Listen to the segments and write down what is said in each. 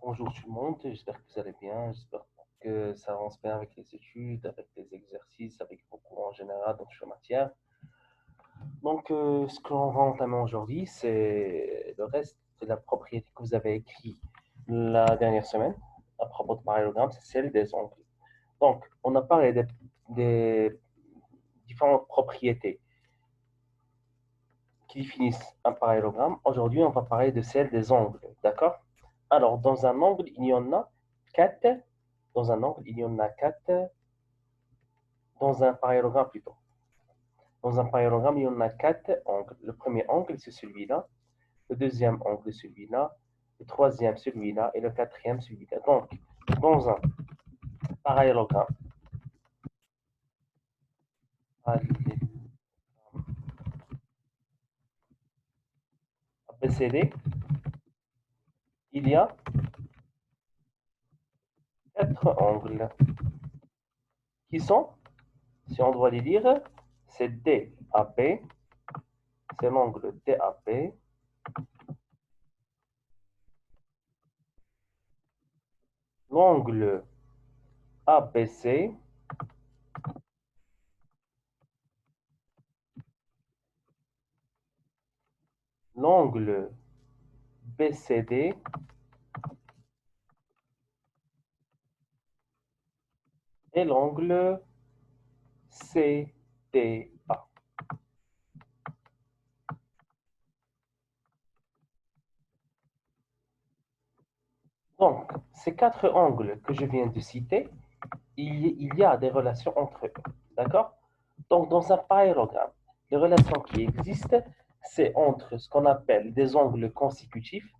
Bonjour tout le monde, j'espère que vous allez bien, j'espère que ça avance bien avec les études, avec les exercices, avec vos cours en général dans toutes les matières. Donc, ce qu'on va entamer aujourd'hui, c'est le reste de la propriété que vous avez écrit la dernière semaine à propos de parallélogramme, c'est celle des angles. Donc, on a parlé des différentes propriétés qui définissent un parallélogramme. Aujourd'hui, on va parler de celle des angles, d'accord? Alors, dans un angle, il y en a quatre. Dans un angle, il y en a quatre. Dans un parallélogramme plutôt. Dans un parallélogramme, il y en a quatre angles. Le premier angle, c'est celui-là. Le deuxième angle, celui-là. Le troisième, celui-là. Et le quatrième, celui-là. Donc, dans un parallélogramme, ABCD, il y a quatre angles qui sont, si on doit les lire, c'est DAB, c'est l'angle DAB, l'angle ABC, l'angle BCD et l'angle CDA. Donc, ces quatre angles que je viens de citer, il y a des relations entre eux. D'accord? Donc, dans un parallélogramme, les relations qui existent, c'est entre ce qu'on appelle des angles consécutifs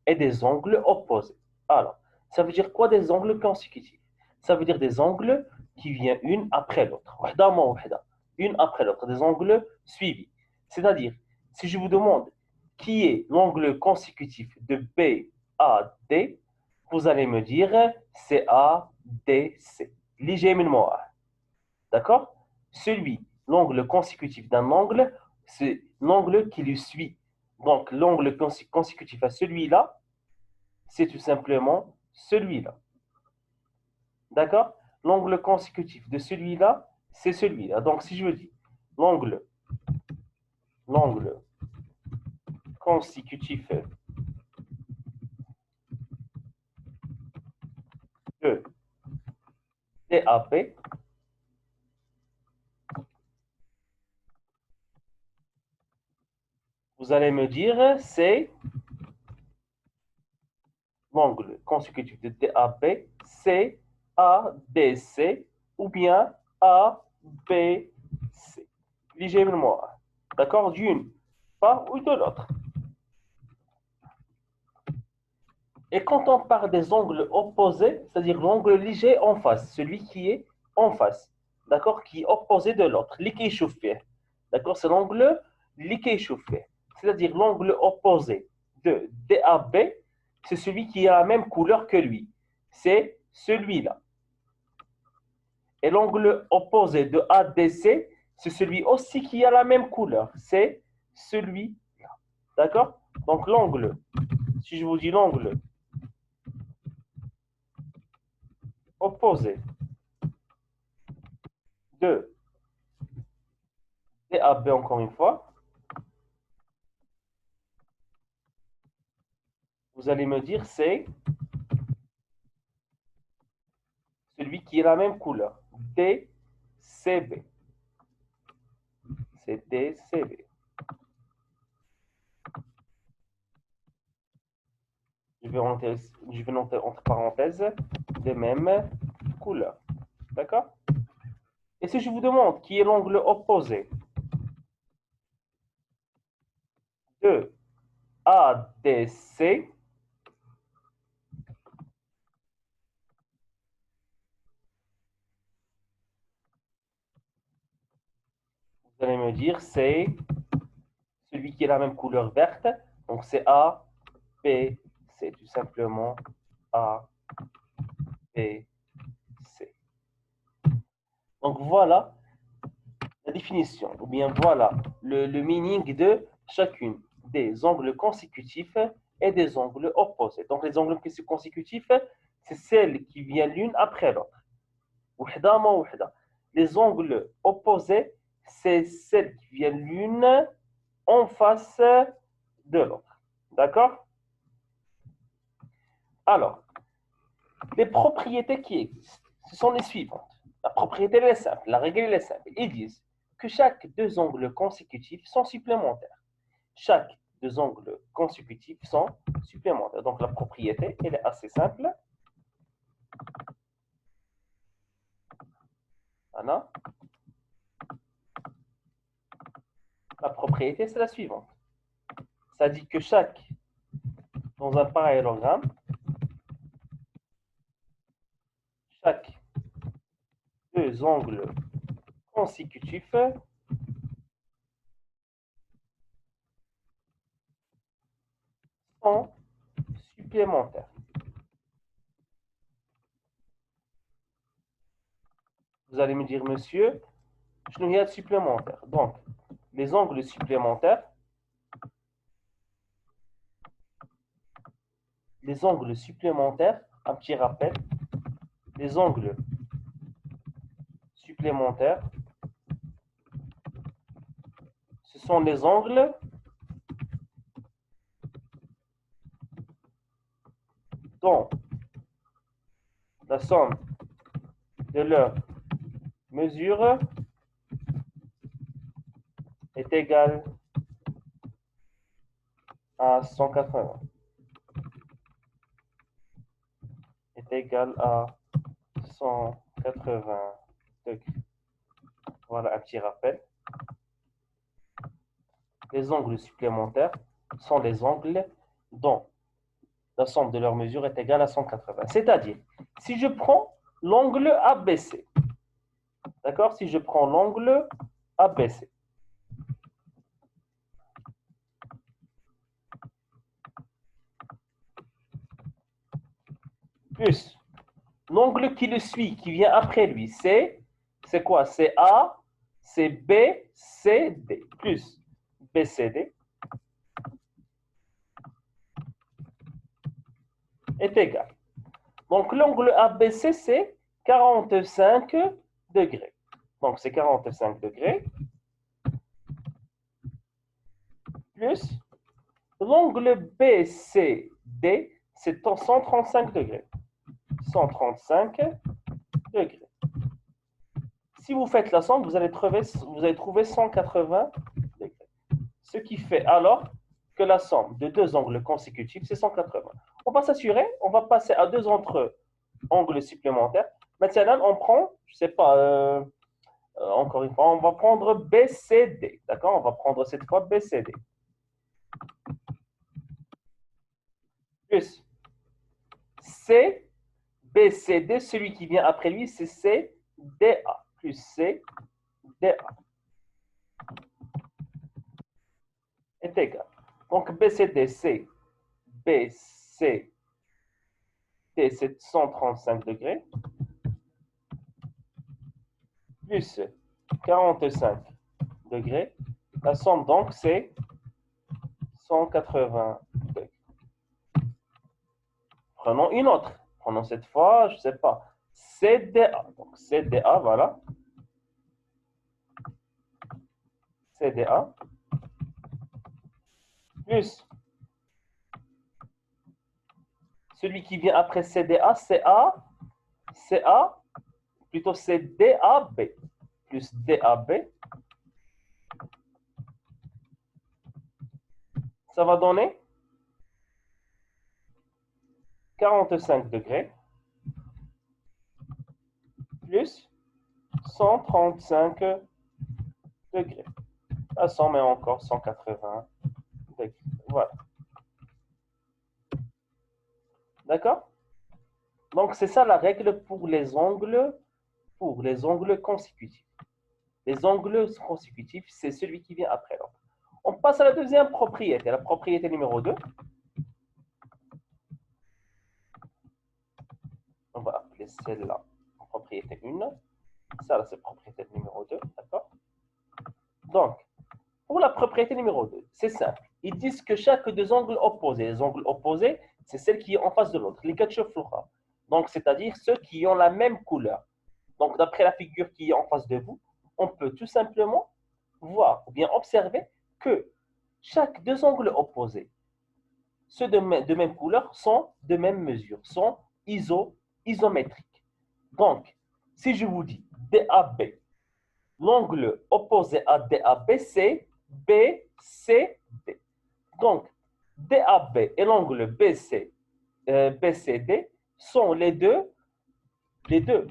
et des angles opposés. Alors, ça veut dire quoi des angles consécutifs? Ça veut dire des angles qui viennent une après l'autre. Une après l'autre, des angles suivis. C'est-à-dire, si je vous demande qui est l'angle consécutif de BAD, vous allez me dire c'est ADC. Lige min moi. D'accord? L'angle consécutif d'un angle, c'est l'angle qui le suit. Donc, l'angle consécutif à celui-là, c'est tout simplement celui-là. D'accord? L'angle consécutif de celui-là, c'est celui-là. Donc, si je dis l'angle consécutif de DAP, vous allez me dire c'est l'angle consécutif de DAP, c'est ADC ou bien ABC. Lisez-moi. D'accord? D'une part ou de l'autre. Et quand on parle des angles opposés, c'est-à-dire l'angle léger en face, celui qui est en face, d'accord, qui est opposé de l'autre, l'ikei-chauffé, d'accord, c'est l'angle l'ikei-chauffé, c'est-à-dire l'angle opposé de DAB, c'est celui qui a la même couleur que lui, c'est celui-là. Et l'angle opposé de ADC, c'est celui aussi qui a la même couleur, c'est celui-là, d'accord? Donc l'angle, si je vous dis l'angle opposé de DAB encore une fois, vous allez me dire c'est celui qui est la même couleur. DCB. C'est DCB. Je vais noter entre parenthèses de même couleur. D'accord? Et si je vous demande qui est l'angle opposé de ADC, vous allez me dire c'est celui qui est la même couleur verte. Donc c'est A, B, C. Tout simplement A, B, C. Donc voilà la définition, ou bien voilà le meaning de chacune des angles consécutifs et des angles opposés. Donc, les angles consécutifs, c'est celles qui viennent l'une après l'autre. Les angles opposés, c'est celles qui viennent l'une en face de l'autre. D'accord? Alors, les propriétés qui existent, ce sont les suivantes. La propriété elle est simple, la règle elle est simple. Ils disent que chaque deux angles consécutifs sont supplémentaires. Chaque deux angles consécutifs sont supplémentaires. Donc la propriété, elle est assez simple. Voilà. La propriété, c'est la suivante. Ça dit que dans un parallélogramme, chaque deux angles consécutifs sont supplémentaires. Vous allez me dire, monsieur, je n'ai rien de supplémentaire. Donc, les angles supplémentaires, un petit rappel, les angles supplémentaires, ce sont les angles dont la somme de leurs mesures est égale à 180. Est égale à 180 degrés. Voilà un petit rappel. Les angles supplémentaires sont les angles dont la somme de leurs mesures est égale à 180. C'est-à-dire, si je prends l'angle ABC, d'accord? Si je prends l'angle ABC, plus l'angle qui le suit, qui vient après lui, c'est quoi? C'est A, c'est B, C, D, plus BCD est égal. Donc l'angle ABC, c'est 45 degrés. Donc c'est 45 degrés plus l'angle BCD, c'est 135 degrés. 135 degrés. Si vous faites la somme, vous allez trouver 180 degrés. Ce qui fait alors que la somme de deux angles consécutifs, c'est 180. On va s'assurer, on va passer à deux autres angles supplémentaires. Maintenant, on prend, je ne sais pas, encore une fois, on va prendre BCD. D'accord? On va prendre cette fois BCD. Plus C, BCD, celui qui vient après lui, c'est CDA. Plus CDA est égal. Donc BCD, c'est BCD, c'est 135 degrés. Plus 45 degrés. La somme donc c'est 180 degrés. Prenons une autre. Prenons cette fois, je ne sais pas, CDA. Donc CDA, voilà. CDA. Plus celui qui vient après CDA, CA, plutôt c'est DAB. Plus DAB. Ça va donner 45 degrés plus 135 degrés. La somme est encore 180 degrés. Voilà. D'accord? Donc, c'est ça la règle pour les angles consécutifs. Les angles consécutifs, c'est celui qui vient après l'autre. On passe à la deuxième propriété, la propriété numéro 2. On va appeler celle-là propriété 1. Ça, là, c'est propriété numéro 2. D'accord? Donc, pour la propriété numéro 2, c'est simple. ils disent que chaque deux angles opposés, les angles opposés, c'est celle qui est en face de l'autre, les quatre floura. Donc, c'est-à-dire ceux qui ont la même couleur. Donc, d'après la figure qui est en face de vous, on peut tout simplement voir ou bien observer que chaque deux angles opposés, ceux de même couleur, sont de même mesure, sont isométriques. Donc, si je vous dis DAB, l'angle opposé à DAB, c'est BCD. Donc, DAB et l'angle BCD sont les deux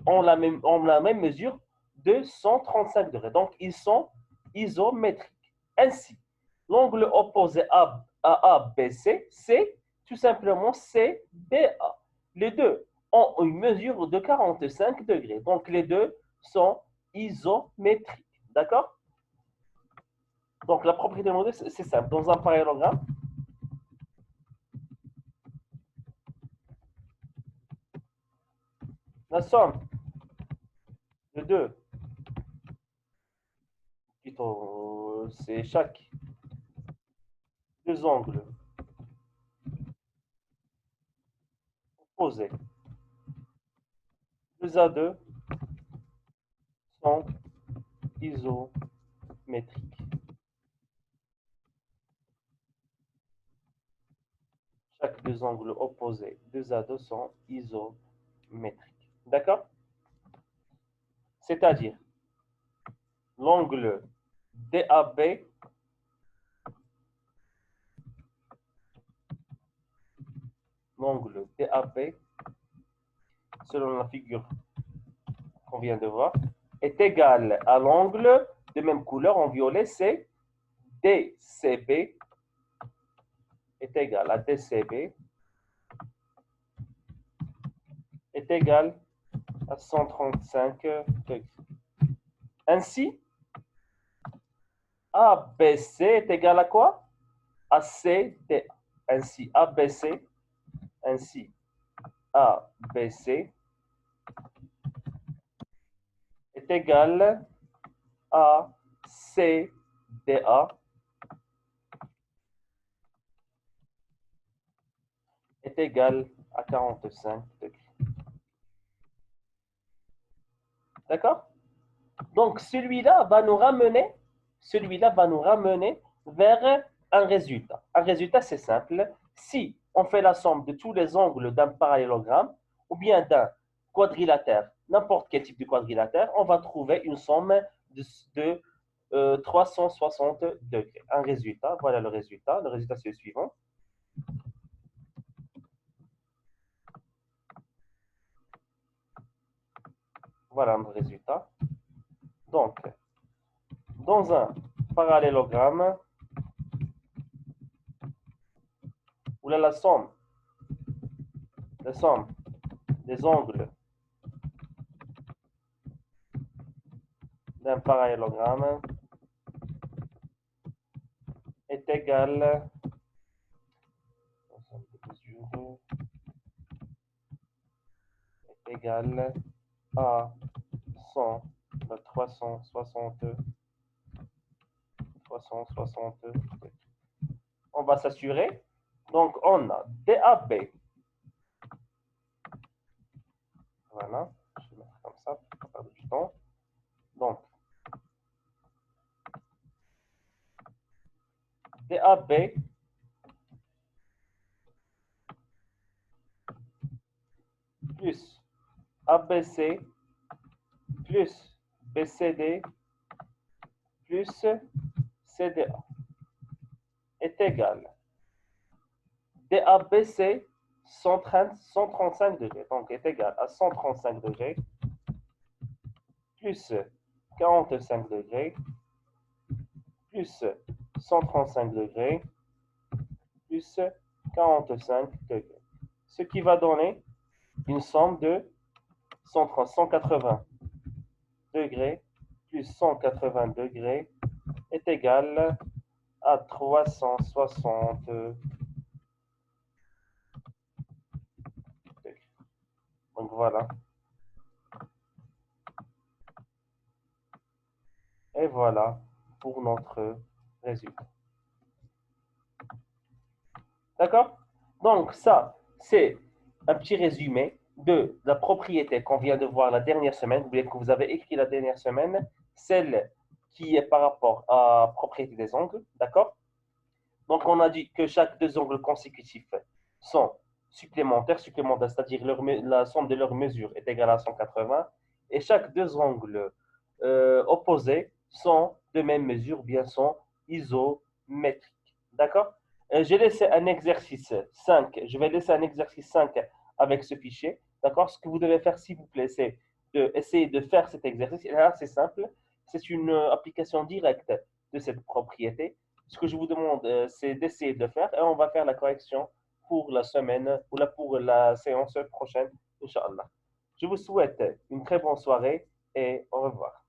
ont la même mesure de 135 degrés. Donc, ils sont isométriques. Ainsi, l'angle opposé à ABC, c'est tout simplement CBA. Les deux ont une mesure de 45 degrés. Donc, les deux sont isométriques. D'accord? Donc, la propriété de modèle, c'est simple. Dans un parallélogramme, la somme de deux, c'est chaque deux angles opposés, 2 à 2, sont isométriques. Chaque deux angles opposés, 2 à 2, sont isométriques. D'accord? C'est-à-dire, l'angle DAB, l'angle DAB, selon la figure qu'on vient de voir, est égal à l'angle de même couleur en violet, c'est DCB est égal à DCB est égal à 135 degrés. Ainsi, ABC est égal à quoi? À CD. Ainsi, ABC, ainsi, ABC est égal à CDA est égal à 45 degrés. D'accord? Donc, celui-là va nous ramener vers un résultat. Un résultat, c'est simple. Si on fait la somme de tous les angles d'un parallélogramme ou bien d'un quadrilatère, n'importe quel type de quadrilatère, on va trouver une somme de 360 degrés. Un résultat, voilà le résultat. Le résultat, c'est le suivant. Voilà le résultat. Donc, dans un parallélogramme, où là, la somme des angles d'un parallélogramme est égale à 100, 360. On va s'assurer. Donc, on a DAB. Voilà. Je vais mettre comme ça pour pas perdre du temps. Donc, DAB plus ABC plus BCD plus CDA est égal. DABC 135 degrés, donc est égal à 135 degrés plus 45 degrés plus 135 degrés plus 45 degrés. Ce qui va donner une somme de 180 degrés plus 180 degrés est égal à 360 degrés. Donc voilà. Et voilà pour notre résultat. D'accord? Donc, ça, c'est un petit résumé de la propriété qu'on vient de voir la dernière semaine, ou bien que vous avez écrit la dernière semaine, celle qui est par rapport à la propriété des angles. D'accord? Donc, on a dit que chaque deux angles consécutifs sont supplémentaires, c'est-à-dire la somme de leurs mesures est égale à 180, et chaque deux angles opposés sont de même mesure, bien sont isométriques. D'accord? J'ai laissé un exercice 5. Je vais laisser un exercice 5 avec ce fichier. D'accord? Ce que vous devez faire, s'il vous plaît, c'est d'essayer de faire cet exercice. Et là, c'est simple. C'est une application directe de cette propriété. Ce que je vous demande, c'est d'essayer de le faire et on va faire la correction pour la semaine ou là pour la séance prochaine, Inch'Allah. Je vous souhaite une très bonne soirée et au revoir.